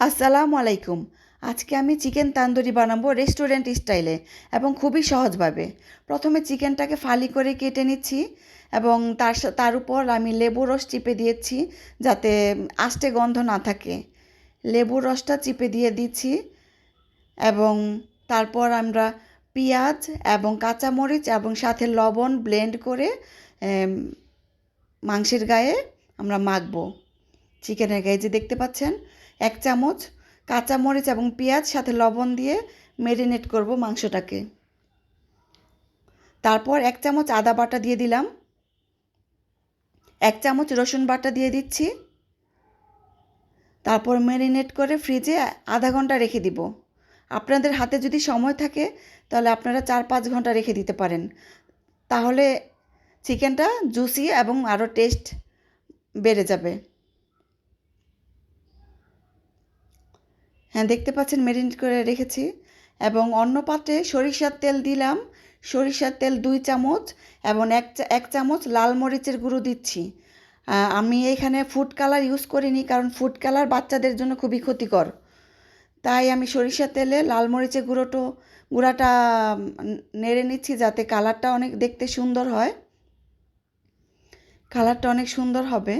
আসসালামু আলাইকুম। আজকে আমি চিকেন তান্দুরি বানাবো রেস্টুরেন্ট স্টাইলে এবং খুবই সহজভাবে। প্রথমে চিকেনটাকে ফালি করে কেটে নিচ্ছি এবং তার উপর আমি লেবুর রস চিপে দিয়েছি যাতে আষ্টে গন্ধ না থাকে। লেবুর রসটা চিপে দিয়ে দিচ্ছি এবং তারপর আমরা পেঁয়াজ এবং কাঁচামরিচ এবং সাথে লবণ ব্লেন্ড করে মাংসের গায়ে আমরা মাখবো। চিকেনের গায়ে যে দেখতে পাচ্ছেন 1 চামচ কাঁচামরিচ এবং পেঁয়াজ সাথে লবণ দিয়ে ম্যারিনেট করব মাংসটাকে। তারপর 1 চামচ আদা বাটা দিয়ে দিলাম, 1 চামচ রসুন বাটা দিয়ে দিচ্ছি। তারপর ম্যারিনেট করে ফ্রিজে আধা ঘন্টা রেখে দিব। আপনাদের হাতে যদি সময় থাকে তাহলে আপনারা 4-5 ঘন্টা রেখে দিতে পারেন, তাহলে চিকেনটা জুসি এবং আরও টেস্ট বেড়ে যাবে। হ্যাঁ, দেখতে পাচ্ছেন ম্যারিনেট করে রেখেছি এবং অন্য পাত্রে সরিষার তেল দিলাম। সরিষার তেল 2 চামচ এবং 1 চামচ লাল মরিচের গুঁড়ো দিচ্ছি। আমি এখানে ফুড কালার ইউজ করিনি, কারণ ফুড কালার বাচ্চাদের জন্য খুবই ক্ষতিকর। তাই আমি সরিষার তেলে লাল মরিচের গুঁড়াটা নেড়ে নিচ্ছি যাতে কালারটা অনেক দেখতে সুন্দর হয়, কালারটা অনেক সুন্দর হবে।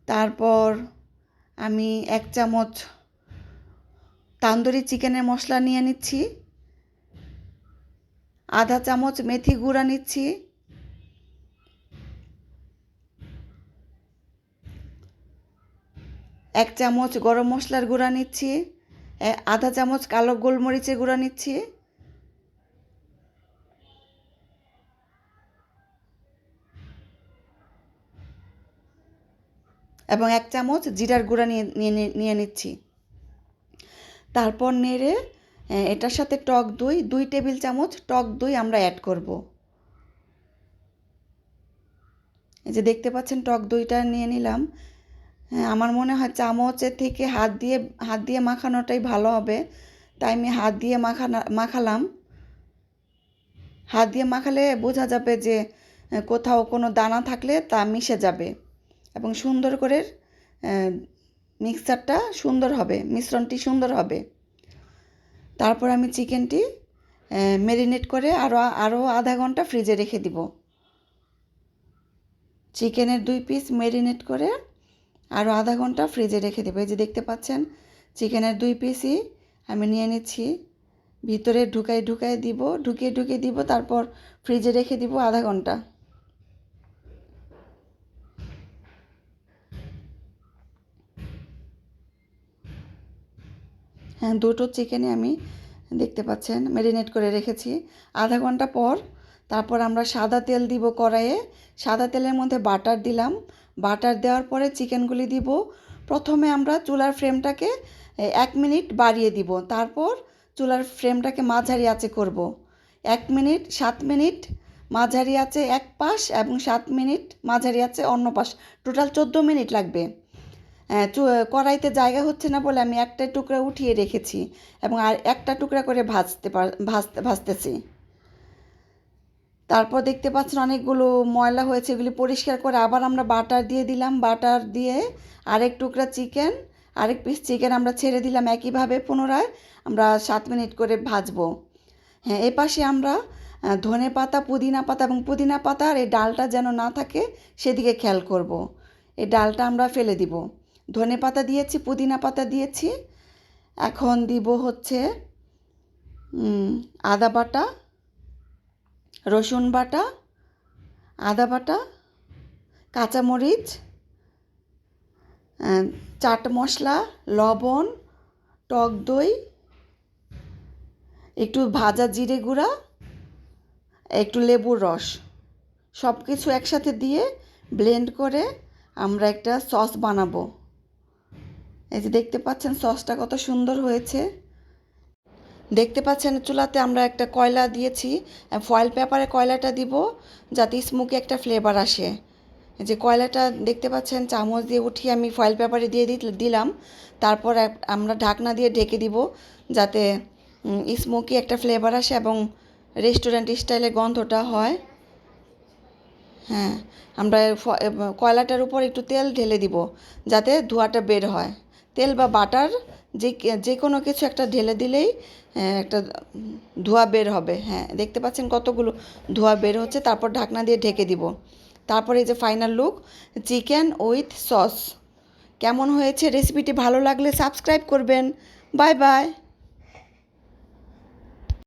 তারপর আমি 1 চামচ তান্দুরি চিকেনের মশলা নিয়ে নিচ্ছি, আধা চামচ মেথি গুঁড়া নিচ্ছি, 1 চামচ গরম মশলার গুঁড়া নিচ্ছি, আধা চামচ কালো গোলমরিচের গুঁড়া নিচ্ছি এবং 1 চামচ জিরার গুঁড়া নিয়ে নিচ্ছি। তারপর নেড়ে এটার সাথে টক দই 2 টেবিল চামচ টক দই আমরা অ্যাড করব। এই যে দেখতে পাচ্ছেন টক দইটা নিয়ে নিলাম। আমার মনে হয় চামচের থেকে হাত দিয়ে মাখানোটাই ভালো হবে, তাই আমি হাত দিয়ে মাখালাম। হাত দিয়ে মাখালে বোঝা যাবে যে কোথাও কোনো দানা থাকলে তা মিশে যাবে এবং সুন্দর করে মিক্সচারটা সুন্দর হবে, মিশ্রণটি সুন্দর হবে। তারপর আমি চিকেনটি ম্যারিনেট করে আরও আধা ঘন্টা ফ্রিজে রেখে দিব। চিকেনের 2 পিস ম্যারিনেট করে আরও আধা ঘন্টা ফ্রিজে রেখে দেবো। এই যে দেখতে পাচ্ছেন চিকেনের 2 পিসই আমি নিয়ে নিচ্ছি, ভিতরে ঢুকিয়ে দিব, তারপর ফ্রিজে রেখে দিব আধা ঘন্টা। হ্যাঁ, 2টো চিকেনই আমি দেখতে পাচ্ছেন ম্যারিনেট করে রেখেছি আধা ঘন্টা পর। তারপর আমরা সাদা তেল দিব কড়াইয়ে, সাদা তেলের মধ্যে বাটার দিলাম। বাটার দেওয়ার পরে চিকেনগুলি দিব। প্রথমে আমরা চুলার ফ্লেমটাকে 1 মিনিট বাড়িয়ে দিব, তারপর চুলার ফ্লেমটাকে মাঝারি আঁচে করব। 1 মিনিট 7 মিনিট মাঝারি আঁচে এক পাশ এবং 7 মিনিট মাঝারি আঁচে অন্য পাশ, টোটাল 14 মিনিট লাগবে। কড়াইতে জায়গা হচ্ছে না বলে আমি একটা টুকরা উঠিয়ে রেখেছি এবং আর একটা টুকরা করে ভাজতেছি। তারপর দেখতে পাচ্ছেন অনেকগুলো ময়লা হয়েছে, এগুলি পরিষ্কার করে আবার আমরা বাটার দিয়ে দিলাম। বাটার দিয়ে আরেক পিস চিকেন আমরা ছেড়ে দিলাম। একইভাবে পুনরায় আমরা 7 মিনিট করে ভাজবো। হ্যাঁ, এপাশে আমরা ধনে পাতা, পুদিনা পাতা এবং পুদিনা পাতার এই ডালটা যেন না থাকে সেদিকে খেয়াল করব। এই ডালটা আমরা ফেলে দিব। ধনে পাতা দিয়েছি, পুদিনা পাতা দিয়েছি। এখন দিব হচ্ছে আদা বাটা, রসুন বাটা, আদা বাটা, কাঁচামরিচ, চাট মশলা, লবণ, টক দই, একটু ভাজা জিরে গুঁড়া, একটু লেবুর রস, সব কিছু একসাথে দিয়ে ব্লেন্ড করে আমরা একটা সস বানাবো। এই যে দেখতে পাচ্ছেন সসটা কত সুন্দর হয়েছে। দেখতে পাচ্ছেন চুলাতে আমরা একটা কয়লা দিয়েছি, ফয়েল পেপারে কয়লাটা দিব যাতে স্মোকি একটা ফ্লেভার আসে। যে কয়লাটা দেখতে পাচ্ছেন চামচ দিয়ে উঠিয়ে আমি ফয়েল পেপারে দিয়ে দিলাম। তারপর আমরা ঢাকনা দিয়ে ঢেকে দিব যাতে স্মোকি একটা ফ্লেভার আসে এবং রেস্টুরেন্ট স্টাইলে গন্ধটা হয়। হ্যাঁ, আমরা কয়লাটার উপর একটু তেল ঢেলে দিব যাতে ধোঁয়াটা বের হয়। তেল বা বাটার যে কোনো কিছু একটা ঢেলে দিলেই একটা ধোঁয়া বের হবে। হ্যাঁ, দেখতে পাচ্ছেন কতগুলো ধোঁয়া বের হচ্ছে। তারপর ঢাকনা দিয়ে ঢেকে দিব। তারপরে এই যে final look, chicken with sauce. কেমন হয়েছে রেসিপিটি? ভালো লাগলে সাবস্ক্রাইব করবেন। Bye bye.